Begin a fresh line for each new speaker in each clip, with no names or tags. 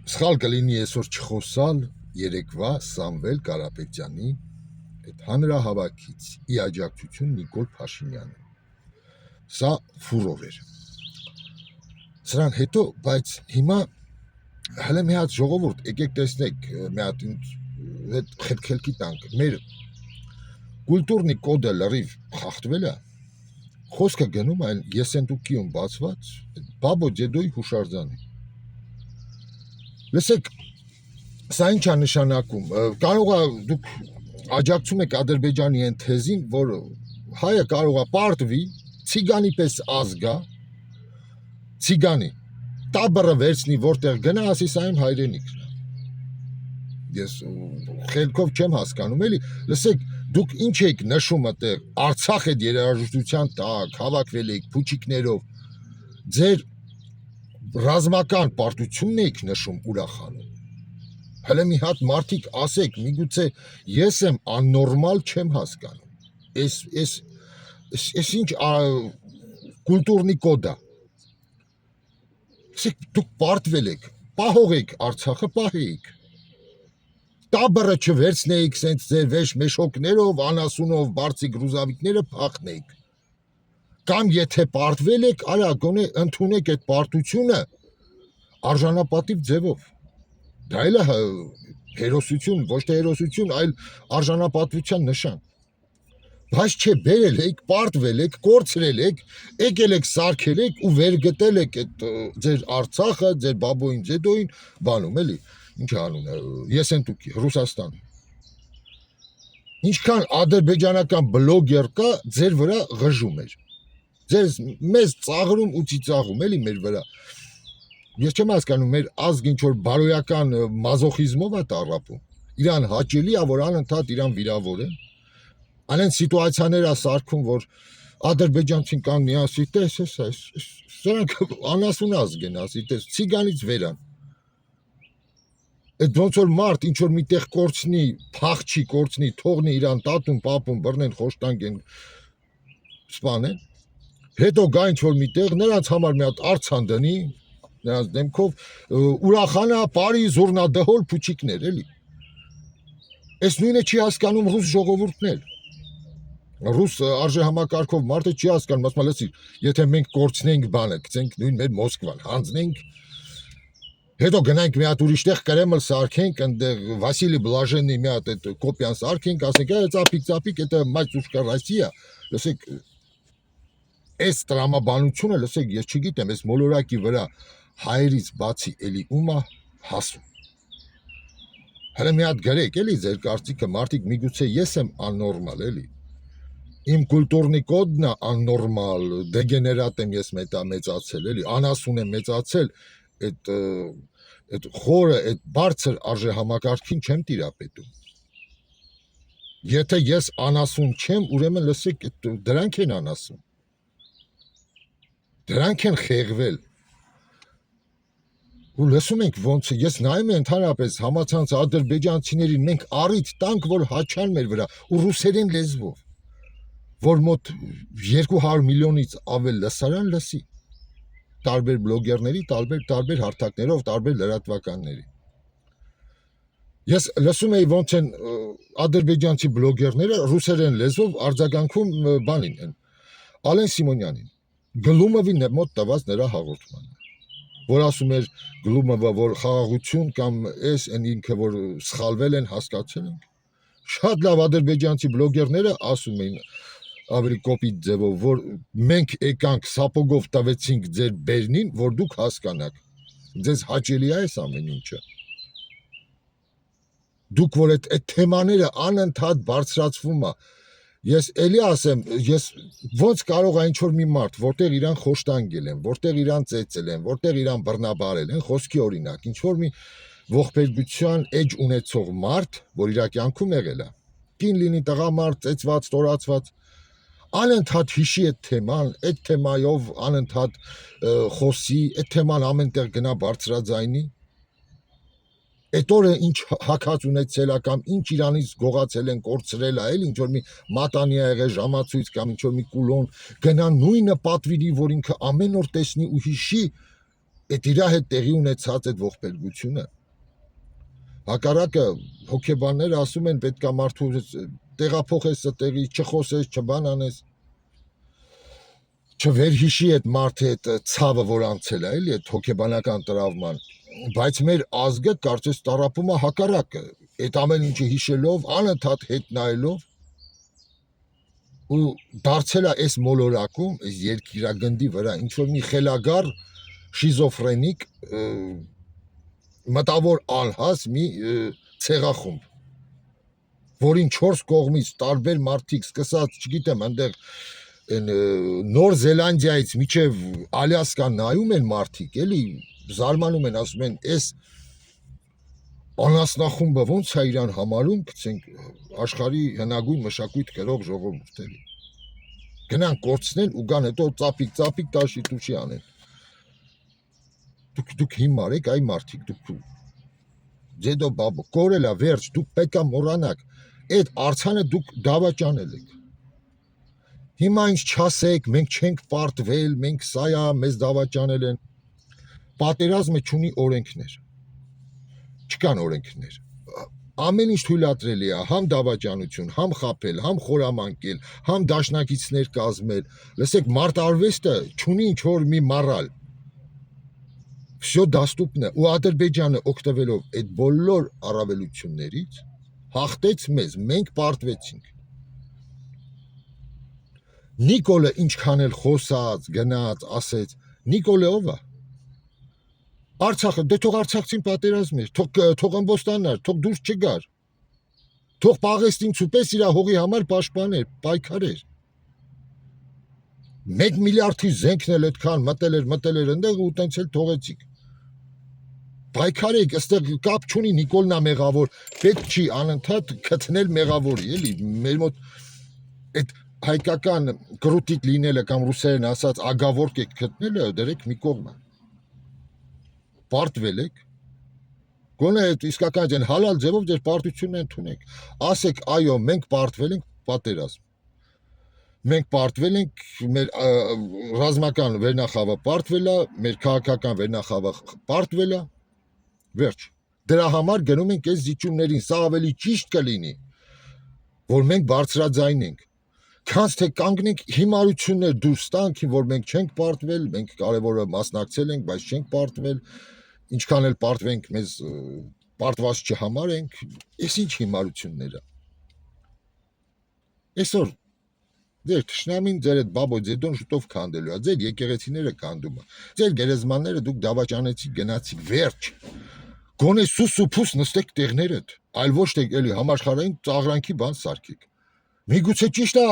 Սխալ կլինի այսօր չխոսալ երեկվա Սամվել Կարապետյանի այդ հանրահավաքից ի աջակցություն Նիկոլ Փաշինյանի։ Սա ֆուրոր էր։ Սրան հետո, բայց հիմա հələ մի հատ ժողովուրդ, եկեք տեսնեք, մի հատ այդ խելքի տանք, մեր կուլտուրնի կոդը լրիվ խախտվել է, խոսքը գնում այլ Եսենտուկիում բացված Բաբո Ջեդոյի հուշարձանի։ Լսեք, սա ինչ է նշանակում, կարող է դուք աջակցում եք Ադրբեջանի այն թեզին, որ հայը կարող է պարտվի, ցիգանի պես ազգա, ցիգանի, տաբրը վերցնի որտեղ գնա, ասի սա իմ հայրենիքն է։ Ես խելքով չեմ հասկանում, էլի, լսեք, դուք ինչ եք նշում այդտեղ, Արցախ այդ երաժշտության տակ, հավաքվել եք փուչիկներով, ձեր ռազմական պարտությունն եք նշում ուրախանում։ Հələ մի հատ մարդիկ ասեք, միգուցե ես եմ աննորմալ չեմ հասկանում։ Էս ինչ կուլտուրնի կոդ է։ Դուք պարտվել եք, պահող եք Արցախը, պահեիք։ Տաբրը չվերցնեիք սենց ձեր վեշ մեշոկներով, անասունով բարձիկ ռուզավիկները փախնեիք։ Կամ եթե պարտվել եք, արա գոնե ընդունեք այդ պարտությունը արժանապատիվ ձևով։ Դա էլ է հերոսություն, ոչ թե հերոսություն, այլ արժանապատվության նշան։ Բայց չէ, բերել եք, պարտվել եք, կորցրել եք, եկել եք, սարքել եք ու վերգտել եք այդ ձեր Արցախը, ձեր Բաբոյին, Ջեդոյին, բանում էլի, ինչ անունը, Եսենտուկի, Ռուսաստան։ Ինչքան ադրբեջանական բլոգեր կա, ձեր վրա ղժում էր։ Ձեզ մեզ ծաղրում ու ծիծաղում էլի մեր վրա։ Ես չեմ հասկանում, մեր ազգ ինչ որ բարոյական մազոխիզմով է տառապում։ Իրան հաճելի է, որ անընդհատ իրան վիրավորեն։ Անեն սիտուացիաներ է սարքում, որ ադրբեջանցին կանգնի, ասի, տես, սրանք անասուն ազգ են, ասի, տես, ցիգանից վերան։ Այդ ոնց որ մարդ ինչ որ միտեղ կորցնի, փախչի, կորցնի, թողնի իրան տատուն, պապուն, բռնեն, խոշտանգեն, սպանեն։ Հետո գա ինչ որ միտեղ, նրանց համար մի հատ արցան դնի, նրանց դեմքով ուրախանա, բարի զուռնադհոլ փուչիկներ, էլի։ Այս նույնը չի հասկանում ռուս ժողովուրդն էլ։ Ռուս արժեհամակարգով մարդը չի հասկանում, ասում է, լսի, եթե մենք կորցնենք բանը, գցենք նույն մեր Մոսկվան, հանձնենք, հետո գնանք մի հատ ուրիշտեղ Կրեմլ սարքենք, այնտեղ Վասիլի Բլաժենի մի հատ այդ կոպիան սարքենք, ասենք, ծափիկ, это մայրցուշկա Ռոսիա, լսեք, այս տրամաբանությունը, լսեք, ես չգիտեմ, այս մոլորակի վրա հայերից բացի էլի ումա հասում։ Հələ մի հատ գրեք, էլի ձեր կարծիքը, մարդիկ, միգուցե ես եմ աննորմալ, էլի։ Իմ կուլտուրնի կոդն է աննորմալ, դեգեներատ եմ ես մեծացել, էլի, անասուն եմ մեծացել, այդ խորը, այդ բարձր արժեհամակարգին չեմ տիրապետում։ Եթե ես անասուն չեմ, ուրեմն լսեք, դրանք են անասուն։ Դրանք են խեղվել։ Ու լսում ենք ոնց է, ես նայում եմ ընդհանրապես համացանց ադրբեջանցիներին, մենք առիթ տանք, որ հաչան մեր վրա, ու ռուսերեն լեզվով, որ մոտ 200 միլիոնից ավել լսարան լսի, տարբեր բլոգերների, տարբեր հարթակներով, տարբեր լրատվականների։ Ես լսում էի ոնց են ադրբեջանցի բլոգերները ռուսերեն լեզվով արձագանքում բանին են, Ալեն Սիմոնյանին, Գլումովին մոտ տված նրա հաղորդմանը, որ ասում էր Գլումովը, որ խաղաղություն կամ էս են ինքը, որ սխալվել են, հասկացել են։ Շատ լավ ադրբեջանցի բլոգերները ասում էին ավելի կոպիտ ձևով, որ մենք եկանք սապոգով տվեցինք ձեր բերնին, որ դուք հասկանաք։ Ձեզ հաճելի է այս ամեն ինչը։ Դուք որ այդ թեմաները անընդհատ բարձրացվում է։ Ես էլի ասեմ, ես ոնց կարող է ինչ-որ մի մարդ, որտեղ իրան խոշտանգել են, որտեղ իրան ծեծել են, որտեղ իրան բռնաբարել են, խոսքի օրինակ, ինչ-որ մի ողբերգության էջ ունեցող մարդ, որ իր կյանքում եղել է, կին լինի, տղամարդ, ծեծված, տորացված, անընդհատ հիշի այդ թեման, այդ թեմայով անընդհատ խոսի, այդ թեման ամենտեղ գնա բարձրաձայնի, այդ օրը ինչ հագած ունեցել է կամ ինչ իրանից գողացել են, կորցրել է, ինչ որ մի մատանի ա եղել ժամացույց կամ ինչ որ մի կուլոն, գնա նույնը պատվիրի, որ ինքը ամեն օր տեսնի ու հիշի, այդ իր հետ տեղի ունեցած այդ ողբերգությունը հակառակը հոգեբանները ասում են պետքա մարդու տեղափոխես տեղի չխոսես չբանանես չվերհիշի այդ մարդը այդ ցավը որ անցել է էլի այդ հոգեբանական տրավման բայց մեր ազգը կարծես տարապում է հակառակը այդ ամեն ինչը հիշելով անընդհատ հետ նայելով ու դարձել է այս մոլորակում այս երկիրագնդի վրա ինչ որ մի խելագար շիզոֆրենիկ մտավոր ալհաս մի ցեղախումբ որին 4 կողմից տարբեր մարդիկ սկսած չգիտեմ այնտեղ այն Նոր Զելանդիայից միջև Ալյասկա նայում են մարդիկ էլի զարմանում են ասում են այս անասնախումբը ոնց է իրան համարում գցենք աշխարհի հնագույն մշակույթ կրող ժողովուրդ էլի գնան կորցնեն ու գան հետո ծապիկ տաշի տուշի անեն դուք հիմար եք այ մարդիկ դուք ձեդո բաբո կորելա վերջ դուք պետքա մոռանաք այդ արցանը դուք դավաճանել եք հիմա ինչ չասեք մենք չենք պարտվել մենք սա է մեզ դավաճանել են պատերազմը չունի օրենքներ չկան օրենքներ ամեն ինչ թույլատրելի է համ դավաճանություն համ խաբել համ խորամանկել համ դաշնակիցներ կազմել լսեք մարտարվեստը չունի ինչ որ մի մառալ всё доступно ու Ադրբեջանը օգտվելով այդ բոլոր առավելություններից հաղթեց մեզ մենք պարտվեցինք Նիկոլը ինչքան էլ խոսած գնաց ասեց Նիկոլը ով է Արցախը դե թող Արցախցին պատերազմեր թող ամբոստանար թող դուրս չգար թող Պաղեստինցու պես իր հողի համար պաշտպաներ պայքարեր 1 միլիարդի զենքն էլ այդքան մտել էր այնտեղ ու տենց էլ թողեցիք պայքարեք այստեղ կապ չունի Նիկոլնա մեղավոր պետք չի անընդհատ գտնել մեղավորի էլի մեր մոտ այդ հայկական կրուտիկ լինելը կամ ռուսերեն ասած ագավորկ եք գտնելը դրեք մի կողմ պարտվել եք գոնե այդ իսկական ձեն հալալ ձևով ձեր պարտությունն ընդունեք ասեք այո մենք պարտվել ենք պատերազմ մենք պարտվել ենք մեր ռազմական վերնախավը պարտվել է մեր քաղաքական վերնախավը պարտվել է վերջ դրա համար գնում ենք այս զիջումներին սա ավելի ճիշտ կլինի որ մենք բարձրաձայն ենք քանց թե կանգնենք հիմարություններ դուրս տանք որ մենք չենք պարտվել մենք կարևորը մասնակցել ենք բայց չենք պարտվել ինչքան էլ պարտվենք մեզ պարտված չհամարենք ես ինչ հիմարություններ է այսօր ձեր թշնամին ձեր այդ բաբո ձեդոն շուտով քանդելու է ձեր եկեղեցիները քանդում է ձեր գերեզմանները դուք դավաճանեցիք գնացիք վերջ գոնե սուս ու փուս նստեք տեղներդ այլ ոչ թե էլի համաշխարհային ծաղրանքի բան սարքեք միգուցե ճիշտ է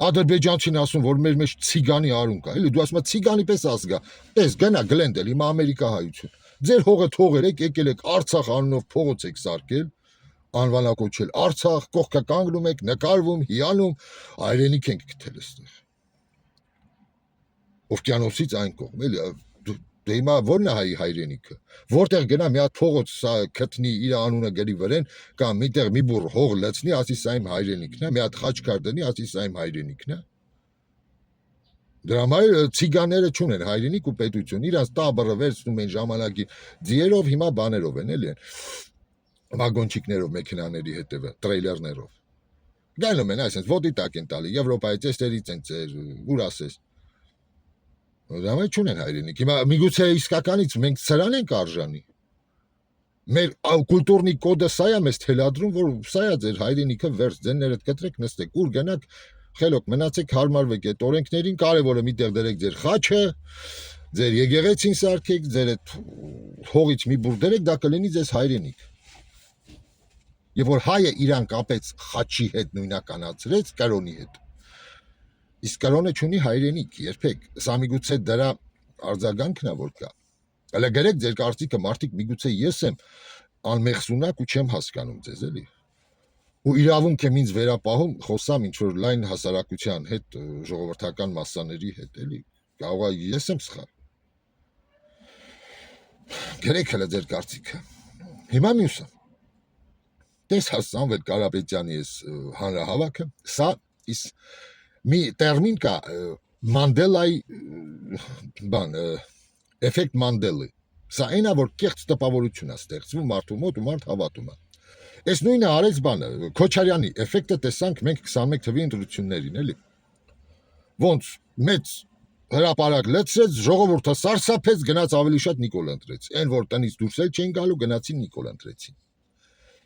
Ադրբեջանցին ասում որ մեր մեջ ցիգանի արուն կա էլի դու ասում ես ցիգանի պես ազգա պես գնա գլենդել հիմա ամերիկա հայություն ձեր հողը թողել եկել եք Արցախ անունով փողոց եք սարքել անվանակոչել Արցախ կողքը կանգնում եք նկարվում հիանում հայրենիք ենք գտել այստեղ օվկիանոսից այն կողմ էլի դե հիմա ո՞րն է հայրենիքը որտեղ գնա մի հատ փողոց սա գտնի իր անունը գրի վրեն կամ միտեղ մի բուռ հող լցնի ասի սա իմ հայրենիքն է մի հատ խաչքար դնի ասի սա իմ հայրենիքն է դրա համար ցիգաները չունեն հայրենիք ու պետություն իրանց տաբրը վերցնում են ժամանակի ձիերով հիմա բաներով են էլի վագոնչիկներով մեքենաների հետևը տրեյլերներով գալու են այսպես ոդի տակ են տալի Եվրոպայից էստերից են ծեր ուր ասես Դա մենք չունեն հայրենիք։ Հիմա միգուցե իսկականից մենք սրան ենք արժանի։ Մեր կուլտուրնի կոդը սա է մեզ թելադրում, որ սա է ձեր հայրենիքը վերջ ձեններդ կտրեք նստեք, ուր գնաք, խելոք մնացեք հարմարվեք այդ օրենքներին, կարևորը միտեղ դրեք ձեր խաչը, ձեր եկեղեցին սարքեք, ձեր այդ հողից մի բուր դրեք, դա կլինի ձեզ հայրենիք։ Եվ որ հայը իրան կապեց խաչի հետ նույնականացրեց կրոնի հետ։ Իսկ կրոնը չունի հայրենիք, երբեք, սա միգուցե դրա արձագանքն է, որ կա։ Հələ գրեք ձեր կարծիքը, մարդիկ միգուցե ես եմ անմեղսունակ ու չեմ հասկանում ձեզ, էլի։ Ու իրավունք եմ ինձ վերապահում, խոսամ ինչ-որ լայն հասարակության հետ, ժողովրդական մասսաների հետ, էլի, կարող է ես եմ սխալ։ Գրեք հələ ձեր կարծիքը։ Հիմա մյուսը։ Տես Սամվել Կարապետյանի այս հանրահավաքը, սա մի տերմին կա Մանդելայի բան Էֆեկտ Մանդելը։ Սա այնա որ կեղծ տպավորություն է ստեղծվում մարդու մոտ ու մարդ հավատում է։ Այս նույնը արեց բանը Քոչարյանի էֆեկտը տեսանք մենք 21 թվականի ընտրություններին, էլի։ Ոնց մեծ հրապարակ լցրեց, ժողովուրդը սարսափեց, գնաց ավելի շատ Նիկոլ ընտրեց։ Այն որ տնից դուրս էլ չէին գալու, գնացին Նիկոլ ընտրեցին։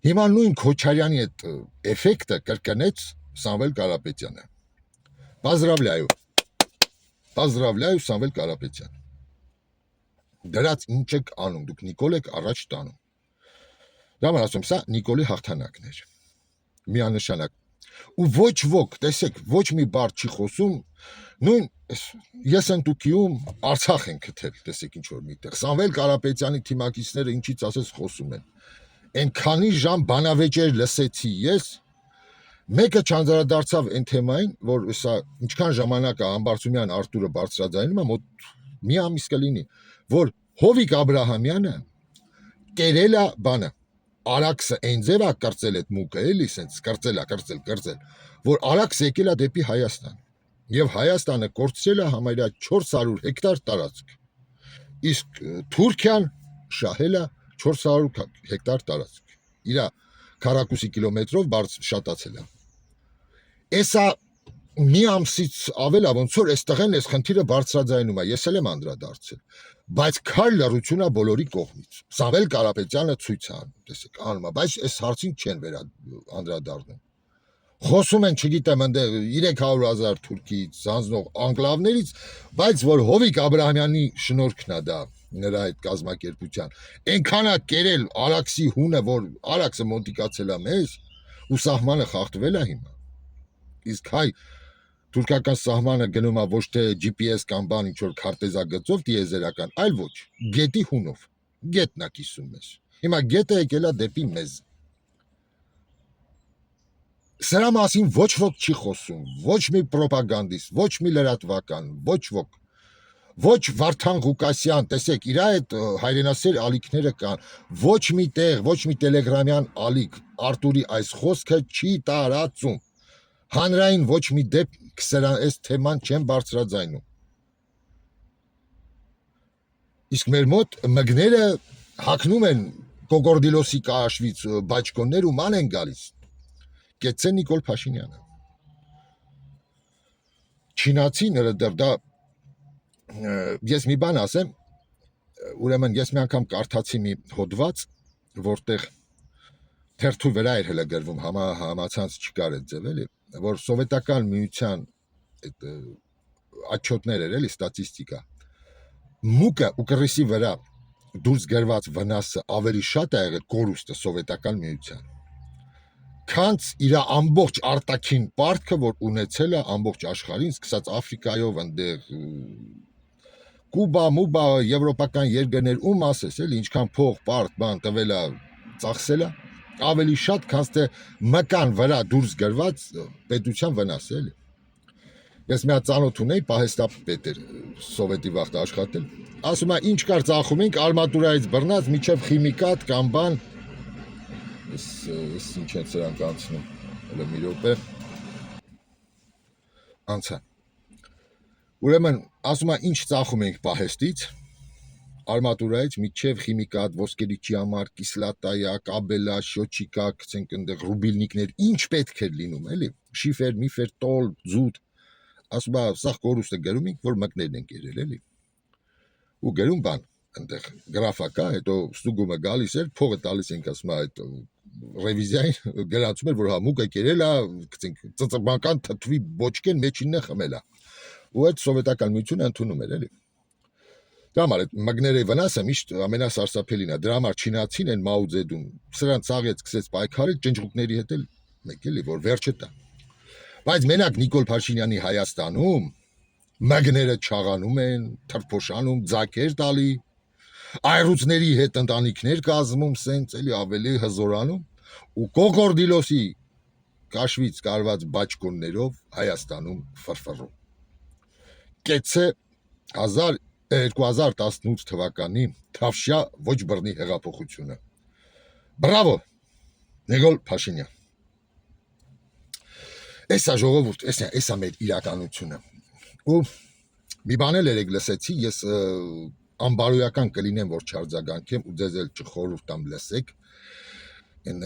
Հիմա նույն Քոչարյանի այդ էֆեկտը կրկնեց Սամվել Կարապետյանը։ Поздравляю, Սամվել Կարապետյան։ Դրած ինչ եք անում, դուք Նիկոլ եք առաջ տանում։ Դա մար ասում, սա Նիկոլի հաղթանակն էր։ Միանշանակ։ Ու ոչ ոք, տեսեք, ոչ մի բառ չի խոսում, նույն ես ընտուկիում Արցախ են գտել, տեսեք ինչ որ միտեղ։ Սամվել Կարապետյանի թիմակիցները ինչից ասես խոսում են։ Այնքանի ժամ բանավեճեր լսեցի ես, մեկը չանդրադարձավ այն թեմային, որ սա ինչքան ժամանակ է Համբարձումյան Արտուրը բարձրաձայնում է, մոտ մի ամիս կլինի, որ Հովիկ Աբրահամյանը կերել է բանը, Արաքսը այն ձև է կրծել այդ մուկը, էլի սենց կրծել, որ Արաքս եկել է դեպի Հայաստան, եւ Հայաստանը կորցրել է համարյա 400 հեկտար տարածք, իսկ Թուրքիան շահել է 400 հեկտար տարածք, իրա քառակուսի կիլոմետրով շատացել է։ Էսա մի ամսից ավել է, ոնց որ այստեղ են այս խնդիրը բարձրաձայնում է, ես էլ եմ անդրադարձել, բայց քար լռություն է բոլորի կողմից։ Սամվել Կարապետյանը ցույց է անում, տեսեք, անում է, բայց այս հարցին չեն անդրադառնում։ Խոսում են, չգիտեմ, ընդ 300,000 թուրքից, զանձնող անկլավներից, բայց որ Հովիկ Աբրահամյանի շնորհքն է դա նրա այդ կազմակերպության։ Այնքան է կերել Արաքսի հունը, որ Արաքսը մոտիկացել է մեզ ու սահմանը խախտվել է հիմա։ Իսկ հայ թուրքական սահմանը գնում է ոչ թե GPS կամ բան ինչ որ քարտեզագծով տիեզերական, այլ ոչ, գետի հունով։ Գետն է կիսում մեզ։ Հիմա գետը եկել է դեպի մեզ։ Սրա մասին ոչ ոք չի խոսում, ոչ մի պրոպագանդիստ, ոչ մի լրատվական, ոչ ոք։ Ոչ Վարդան Ղուկասյան, տեսեք, իր այդ հայրենասեր ալիքները կան, ոչ մի տեղ, ոչ մի տելեգրամյան ալիք Արտուրի այս խոսքը չի տարածում։ Հանրային ոչ մի դեպք սրա այս թեման չեն բարձրաձայնում։ Իսկ մեր մոտ մգները հակնում են կոկորդիլոսի կաշվից բաճկոններ ու ման են գալիս։ Կեցցե Նիկոլ Փաշինյանը։ Չինացիները դեռ դա ես մի բան ասեմ, ուրեմն ես մի անգամ կարդացի մի հոդված, որտեղ թերթու վրա էր հələ գրվում, համացանց չկար այդ ձև էլի, որ սովետական միության այդ отчетներ էր էլի ստատիստիկա։ Մուկը ու կռիսի վրա դուրս գրված վնասը ավելի շատ է եղել կորուստը սովետական միության, քանց իր ամբողջ արտաքին պարտքը, որ ունեցել է ամբողջ աշխարհին, սկսած Աֆրիկայով, այնտեղ Կուբա, Մուբա, եվրոպական երկրներ, ում ասես, էլի ինչքան փող, պարտ, բան տվել է, ծախսել է, ավելի շատ, քանց թե մկան վրա դուրս գրված պետության վնասը, էլի։ Ես մի հատ ծանոթ ունեի, պահեստապետ էր, սովետի վաղտ աշխատել, ասում է, ինչ կար ծախում ենք, արմատուրայից բռնած, միջև խիմիկատ կամ բան, ես ինչ են սրանք անցնում, հələ մի րոպե, անցա։ Ուրեմն, ասում է, ինչ ծախում ենք պահեստից, արմատուրայից միջև խիմիկատ, ոսկերիչի համար, կիսլատայա, կաբելա, շոչիկա, գցենք այնտեղ ռուբիլնիկներ, ինչ պետք էր լինում, էլի, շիֆեր, միֆեր, տոլ, ձուտ, ասում է, սաղ կորուստը գրում ենք, որ մկներն են կերել, էլի, ու գրում բան, այնտեղ գրաֆա կա, հետո ստուգումը գալիս էր, փողը տալիս ենք, ասում է, այդ ռևիզիային գրանցում էր, որ հա մուկը կերել է, գցենք ծծմական թթվի բոճկեն մեջինն է խմել է, ու այդ սովետական միությունը ընդունում էր, էլի։ Դա համար այդ մգների վնասը միշտ ամենասարսափելին է, դրա համար չինացին են Մաո Ձեդուն, սրան ծաղեց, սկսեց պայքարել, ջնջուկների հետ էլ մեկ էլի, որ վերջը տա։ Բայց մենակ Նիկոլ Փաշինյանի Հայաստանում մգները չաղանում են, թրփոշանում, ձակեր տալի, այռուցների հետ ընտանիքներ կազմում, սենց էլի ավելի հզորանում, ու կոկորդիլոսի կաշվից կարված բաճկոններով Հայաստանում ֆրֆռում։ Կեցցե 2018 թվականի Թավշյա ոչ բռնի հեղափոխությունը։ Բրավո, Նիկոլ Փաշինյան։ Էսա ժողովուրդ, էսա մեր իրականությունը։ Ու մի բան էլ երեք լսեցի, ես անբարոյական կլինեմ, որ չարձագանքեմ ու ձեզ էլ չխորհուրդ տամ լսեք։ Այն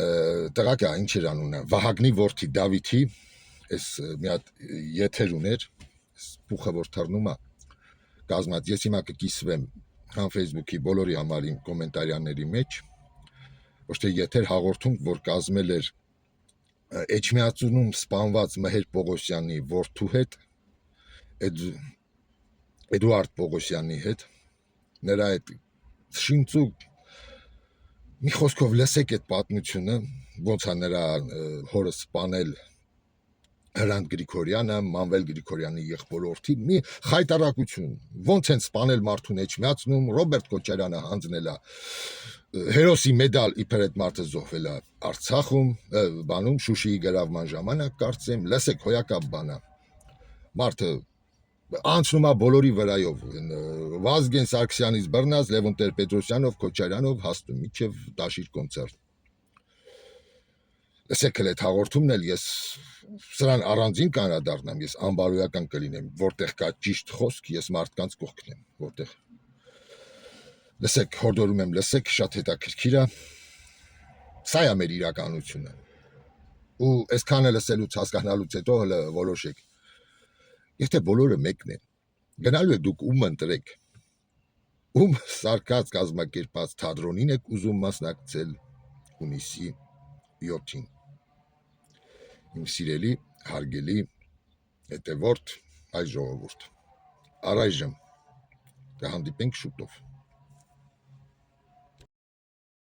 տղակա ինչ էր անունը, Վահագնի որդի Դավիթի, այս մի հատ եթեր ուներ, փուխը որ թռնում է, կազմած, ես հիմա կկիսվեմ համ Facebook-ի բոլորի համար իմ կոմենտարյաների մեջ, ոչ թե եթեր հաղորդում, որ կազմել էր Էջմիածունում սպանված Մհեր Պողոսյանի որդու հետ, Էդուարդ Պողոսյանի հետ, նրա այդ շիմծու մի խոսքով լսեք այդ պատմությունը, ոնց է նրա հորը սպանել Հրանտ Գրիգորյանը, Մանվել Գրիգորյանի եղբորորդին, մի խայտարակություն, ոնց են սպանել մարդուն Էջմիածնում, Ռոբերտ Քոչարյանը հանձնել է հերոսի մեդալ իբր այդ մարդը զոհվել է Արցախում, բանում Շուշիի գրավման ժամանակ կարծեմ, լսեք հոյակապ բանա, մարդը անցնում է բոլորի վրայով, Վազգեն Սարգսյանից բռնած, Լևոն Տեր-Պետրոսյանով, Քոչարյանով հասնում մինչև Դաշիր կոնցերտ։ Լսեք էլ այդ հաղորդումն էլ ես սրան առանձին կանրադառնամ, ես անբարոյական կլինեմ, որտեղ կա ճիշտ խոսք, ես մարդկանց կողքն եմ, որտեղ լսեք, հորդորում եմ լսեք, շատ հետաքրքիր է, սա է մեր իրականությունը, ու այսքանը լսելուց հասկանալուց հետո հələ որոշեք, եթե բոլորը մեկն են, գնալու եք դուք ում ընտրեք, ում սարկած կազմակերպած թատրոնին եք ուզում մասնակցել հունիսի 7-ին, իմ սիրելի, հարգելի, հետևորդ, այ ժողովուրդ, առայժմ կհանդիպենք շուտով։